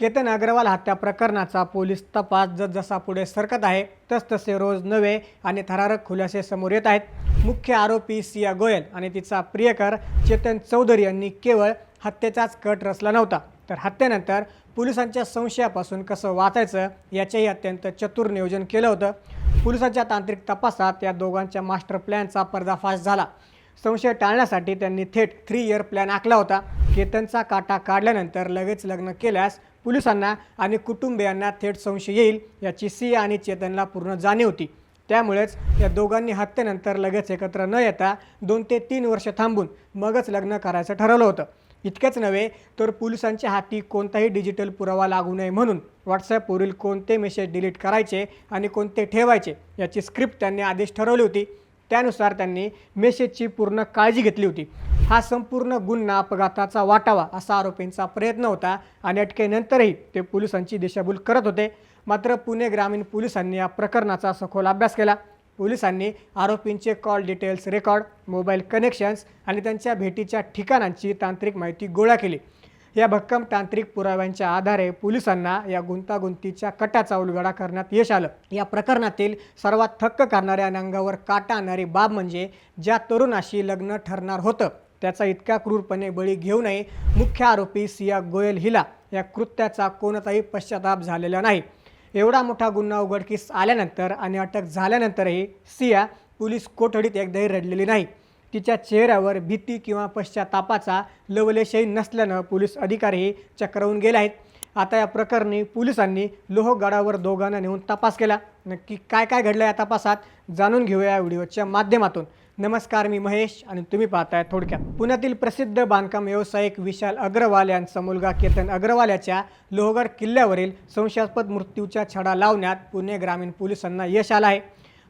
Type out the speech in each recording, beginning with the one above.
केतन अग्रवाल हत्या प्रकरणाचा पोलीस तपास जसजसा पुढे सरकत आहे तसतसे रोज नवे आणि थरारक खुलासे समोर येत आहेत। मुख्य आरोपी सिया गोयल आणि तिचा प्रियकर चेतन चौधरी यांनी केवळ हत्येचाच कट रचला नव्हता, तर हत्येनंतर पोलिसांच्या संशयापासून कसं वाचायचं याचेही अत्यंत चतुर नियोजन केलं होतं। पोलिसांच्या तांत्रिक तपासात या दोघांच्या मास्टर प्लॅनचा पर्दाफाश झाला। संशय टाळण्यासाठी त्यांनी थेट 3 इयर प्लॅन आखला होता। केतनचा काटा काढल्यानंतर लगेच लग्न केल्यास पोलिसांना आणि कुटुंबियांना थेट संशय येईल याची सिया आणि चेतनला पूर्ण जाणीव होती। त्यामुळेच या दोघांनी हत्येनंतर लगेच एकत्र न येता 2 ते 3 वर्ष थांबून मगच लग्न करायचं ठरवलं होतं। इतकेच नव्हे तर पोलिसांच्या हाती कोणताही डिजिटल पुरावा लागू नये म्हणून व्हॉट्सॲपवरील कोणते मेसेज डिलीट करायचे आणि कोणते ठेवायचे याची स्क्रिप्ट त्यांनी आधीच ठरवली होती। त्यानुसार त्यांनी मेसेजची पूर्ण काळजी घेतली होती। हा संपूर्ण गुन्हा अपघाताचा वाटावा असा आरोपींचा प्रयत्न होता आणि अटकेनंतरही ते पोलिसांची दिशाभूल करत होते। मात्र पुणे ग्रामीण पोलिसांनी या प्रकरणाचा सखोल अभ्यास केला। पोलिसांनी आरोपींचे call details record, mobile connections आणि त्यांच्या भेटीच्या ठिकाणांची तांत्रिक माहिती गोळा केली। या भक्कम तांत्रिक पुराव्यांच्या आधारे पोलिसांना या गुंतागुंतीच्या कटाचा उलगडा करण्यात यश आलं। या प्रकरणातील सर्वात थक्क करणाऱ्या आणि अंगावर काटा आणणारी बाब म्हणजे ज्या तरुणाशी लग्न ठरणार होतं त्याचा इतका क्रूरपणे बळी घेऊ नये मुख्य आरोपी सिया गोयल हिला या कृत्याचा कोणताही पश्चाताप झालेला नाही। एवढा मोठा गुन्हा उघडकीस आल्यानंतर आणि अटक झाल्यानंतरही सिया पोलीस कोठडीत एकदाही रडलेली नाही। तिच्या चेहऱ्यावर भीती किंवा पश्चातापाचा लवलेशही नसल्यानं पोलीस अधिकारीही चक्रावून गेले आहेत। आता या प्रकरणी पोलिसांनी लोहगडावर दोघांना नेऊन तपास केला। नक्की काय काय घडलं या तपासात जाणून घेऊया या व्हिडिओच्या माध्यमातून। नमस्कार, मी महेश आणि तुम्ही पाहताय थोडक्यात। पुण्यातील प्रसिद्ध बांधकाम व्यावसायिक विशाल अग्रवाल यांचा मुलगा केतन अग्रवाल याच्या लोहगड किल्ल्यावरील संशयास्पद मृत्यूचा छडा लावण्यात पुणे ग्रामीण पोलिसांना यश आलं आहे।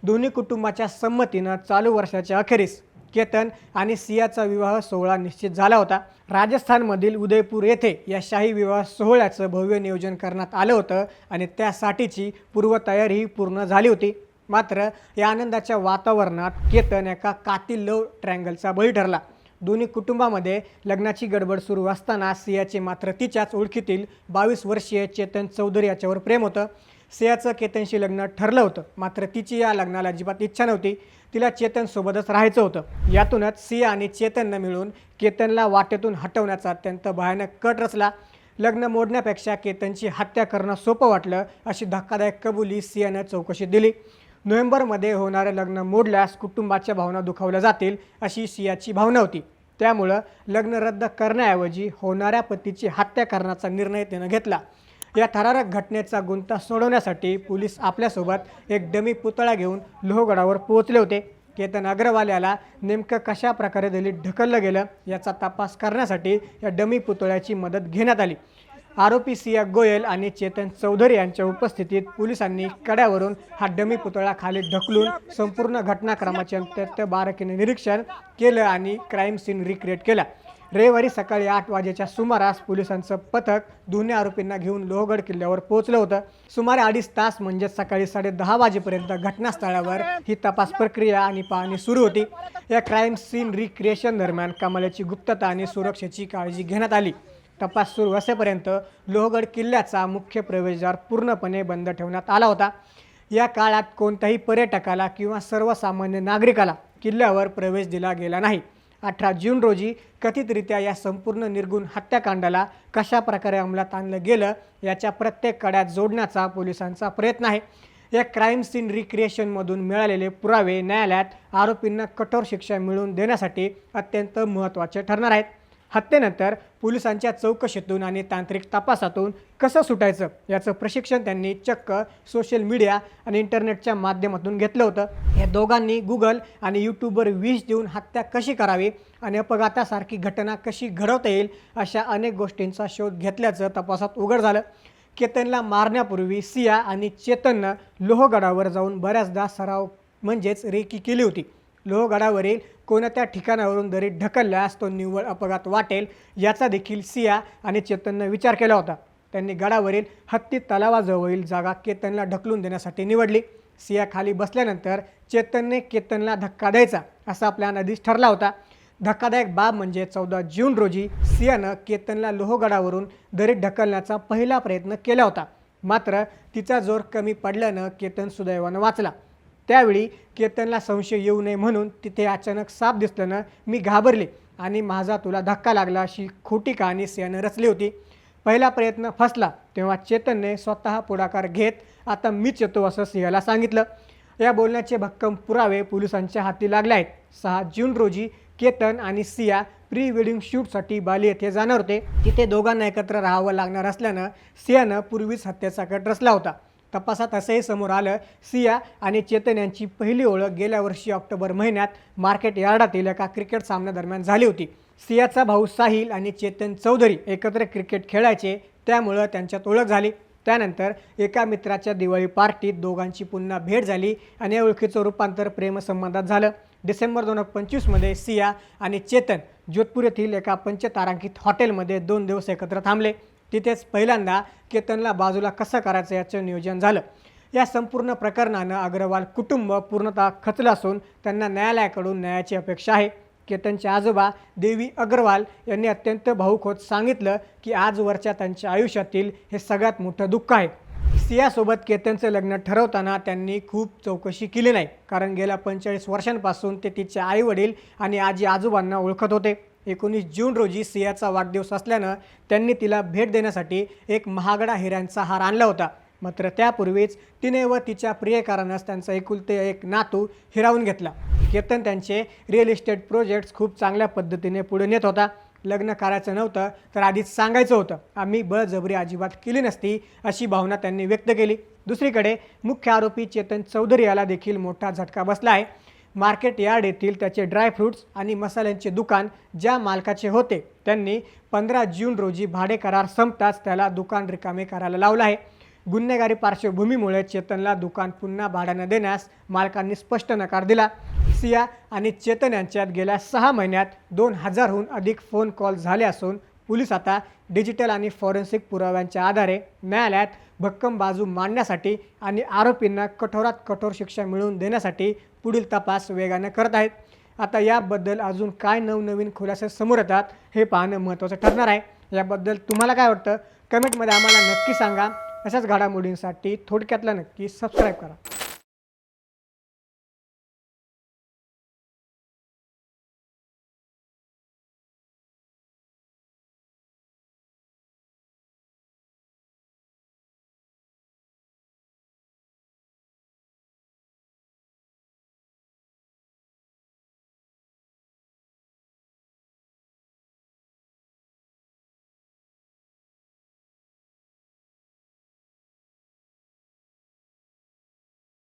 दोन्ही कुटुंबाच्या संमतीनं चालू वर्षाच्या अखेरीस केतन आणि सियाचा विवाह सोहळा निश्चित झाला होता। राजस्थानमधील उदयपूर येथे या शाही विवाह सोहळ्याचं भव्य नियोजन करण्यात आलं होतं आणि त्यासाठीची पूर्वतयारीही पूर्ण झाली होती। मात्र या आनंदाच्या वातावरणात केतन एका कातील लव्ह ट्रँगलचा बळी ठरला। दोन्ही कुटुंबामध्ये लग्नाची गडबड सुरू असताना सियाचे मात्र तिच्याच ओळखीतील 22 वर्षीय चेतन चौधरी याच्यावर प्रेम होतं। सियाचं केतनशी लग्न ठरलं होतं, मात्र तिची या लग्नाला अजिबात इच्छा नव्हती। तिला चेतनसोबतच राहायचं होतं। यातूनच सिया आणि चेतननं मिळून केतनला वाटेतून हटवण्याचा अत्यंत भयानक कट रचला। लग्न मोडण्यापेक्षा केतनची हत्या करणं सोपं वाटलं अशी धक्कादायक कबुली सियानं चौकशीत दिली। नोव्हेंबरमध्ये होणारं लग्न मोडल्यास कुटुंबाच्या भावना दुखावल्या जातील अशी सियाची भावना होती। त्यामुळं लग्न रद्द करण्याऐवजी होणाऱ्या पतीची हत्या करण्याचा निर्णय तिनं घेतला। या थरारक घटनेचा गुंता सोडवण्यासाठी पोलीस आपल्यासोबत एक डमी पुतळा घेऊन लोहगडावर पोहोचले होते। केतन अग्रवाल याला नेमकं कशा प्रकारे दिल्लीत ढकललं गेलं याचा तपास करण्यासाठी या डमी पुतळ्याची मदत घेण्यात आली। आरोपी सिया गोयल आणि चेतन चौधरी यांच्या उपस्थितीत पोलिसांनी कड्यावरून हा डमी पुतळा खाली ढकलून संपूर्ण घटनाक्रमाचे अत्यंत बारकाईने निरीक्षण केलं आणि क्राईम सीन रिक्रिएट केला। रविवारी सकाळी 8 वाजेच्या सुमारास पोलिसांचं पथक दोन्ही आरोपींना घेऊन लोहगड किल्ल्यावर पोहोचलं होतं। सुमारे 2.5 तास म्हणजे सकाळी 10:30 वाजेपर्यंत घटनास्थळावर ही तपास प्रक्रिया आणि पाहणी सुरू होती। या क्राईम सीन रिक्रिएशन दरम्यान कमालीची गुप्तता आणि सुरक्षेची काळजी घेण्यात आली। तपास सुरू असेपर्यंत लोहगड किल्ल्याचा मुख्य प्रवेशद्वार पूर्णपणे बंद ठेवण्यात आला होता। या काळात कोणत्याही पर्यटकाला किंवा सर्वसामान्य नागरिकाला किल्ल्यावर प्रवेश दिला गेला नाही। 18 जून रोजी कथितरित्या या संपूर्ण निर्गुण हत्याकांडाला कशा प्रकारे अंमलात आणलं गेलं याच्या प्रत्येक कड्यात जोडण्याचा पोलिसांचा प्रयत्न आहे। या क्राईम सीन रिक्रिएशनमधून मिळालेले पुरावे न्यायालयात आरोपींना कठोर शिक्षा मिळवून देण्यासाठी अत्यंत महत्त्वाचे ठरणार आहेत। हत्येनंतर पोलिसांच्या चौकशीतून आणि तांत्रिक तपासातून कसं सुटायचं याचं प्रशिक्षण त्यांनी चक्क सोशल मीडिया आणि इंटरनेटच्या माध्यमातून घेतलं होतं। या दोघांनी गुगल आणि यूट्यूबवर विष देऊन हत्या कशी करावी आणि अपघातासारखी घटना कशी घडवता येईल अशा अनेक गोष्टींचा शोध घेतल्याचं तपासात उघड झालं। केतनला मारण्यापूर्वी सिया आणि चेतननं लोहगडावर जाऊन बऱ्याचदा सराव म्हणजेच रेकी केली होती। लोहगडावरील कोणत्या ठिकाणावरून दरीत ढकलल्यास तो निव्वळ अपघात वाटेल याचा देखील सिया आणि चेतननं विचार केला होता। त्यांनी गडावरील हत्ती तलावाजवळील जागा केतनला ढकलून देण्यासाठी निवडली। सिया खाली बसल्यानंतर चेतनने केतनला धक्का द्यायचा असा प्लॅन आधीच ठरला होता। धक्कादायक बाब म्हणजे 14 जून रोजी सियानं केतनला लोहगडावरून दरीत ढकलण्याचा पहिला प्रयत्न केला होता. मात्र तिचा जोर कमी पडल्यानं केतन सुदैवानं वाचला. त्यावेळी केतनला संशय येऊ नये म्हणून तिथे अचानक साप दिसल्यानं मी घाबरले आणि माझा तुला धक्का लागला अशी खोटी कहाणी सियानं रचली होती. पहिला प्रयत्न फसला तेव्हा चेतनने स्वतः पुढाकार घेत आता मीच येतो असं सियाला सांगितलं. या बोलण्याचे भक्कम पुरावे पोलिसांच्या हाती लागले आहेत. 6 जून रोजी केतन आणि सिया प्री वेडिंग शूटसाठी बाली येथे जाणार होते. तिथे दोघांना एकत्र राहावं लागणार असल्यानं सियानं पूर्वीच हत्येचा कट रचला होता. तपासात असंही समोर आलं, सिया आणि चेतन यांची पहिली ओळख गेल्या वर्षी ऑक्टोबर महिन्यात मार्केट यार्डातील एका क्रिकेट सामन्यादरम्यान झाली होती. सियाचा भाऊ साहिल आणि चेतन चौधरी एकत्र क्रिकेट खेळायचे, त्यामुळं त्यांच्यात ओळख झाली. त्यानंतर एका मित्राच्या दिवाळी पार्टीत दोघांची पुन्हा भेट झाली आणि या ओळखीचं रूपांतर प्रेमसंबंधात झालं. डिसेंबर 2025मध्ये सिया आणि चेतन जोधपूर येथील एका पंचतारांकित हॉटेलमध्ये 2 दिवस एकत्र थांबले. तिथेच पहिल्यांदा केतनला बाजूला कसं करायचं याचं नियोजन झालं. या संपूर्ण प्रकरणानं अग्रवाल कुटुंब पूर्णतः खचलं असून त्यांना न्यायालयाकडून न्यायाची अपेक्षा आहे. केतनचे आजोबा देवी अग्रवाल यांनी अत्यंत भावुक होत सांगितलं की आजवरच्या त्यांच्या आयुष्यातील हे सगळ्यात मोठं दुःख आहे. सियासोबत केतनचं लग्न ठरवताना त्यांनी खूप चौकशी केली नाही, कारण गेल्या 45 वर्षांपासून ते तिचे आईवडील आणि आजी आजोबांना ओळखत होते. 19 जून रोजी सियाचा वाढदिवस असल्यानं त्यांनी तिला भेट देण्यासाठी एक महागडा हिऱ्यांचा हार आणला होता. मात्र त्यापूर्वीच तिने व तिच्या प्रियकरानंच त्यांचा एकुलते एक नातू हिरावून घेतला. केतन त्यांचे रिअल इस्टेट प्रोजेक्ट्स खूप चांगल्या पद्धतीने पुढे नेत होता. लग्न करायचं नव्हतं तर आधीच सांगायचं होतं. आम्ही बळजबरी अजिबात केली नसती अशी भावना त्यांनी व्यक्त केली. दुसरीकडे मुख्य आरोपी चेतन चौधरी याला देखील मोठा झटका बसला आहे. मार्केट यार्ड येथील त्याचे ड्रायफ्रूट्स आणि मसाल्यांचे दुकान ज्या मालकाचे होते त्यांनी 15 जून रोजी भाडे करार संपताच त्याला दुकान रिकामे करायला लावलं आहे. गुन्हेगारी पार्श्वभूमीमुळे चेतनला दुकान पुन्हा भाड्यानं देण्यास मालकांनी स्पष्ट नकार दिला. सिया आणि चेतन यांच्यात गेल्या 6 महिन्यात 2000हून अधिक फोन कॉल झाले असून पोलीस आता डिजिटल आणि फॉरेन्सिक पुराव्यांच्या आधारे न्यायालयात भक्कम बाजू मांडण्यासाठी आणि आरोपींना कठोरात कठोर शिक्षा मिळवून देण्यासाठी पुढील तपास वेगाने करत आहेत. आता याबद्दल अजून काय नवनवीन खुलासे समोर येतात हे पाहणं महत्त्वाचं ठरणार आहे. याबद्दल तुम्हाला काय वाटतं कमेंटमध्ये आम्हाला नक्की सांगा. अशाच घडामोडींसाठी थोडक्यातला नक्की सबस्क्राईब करा.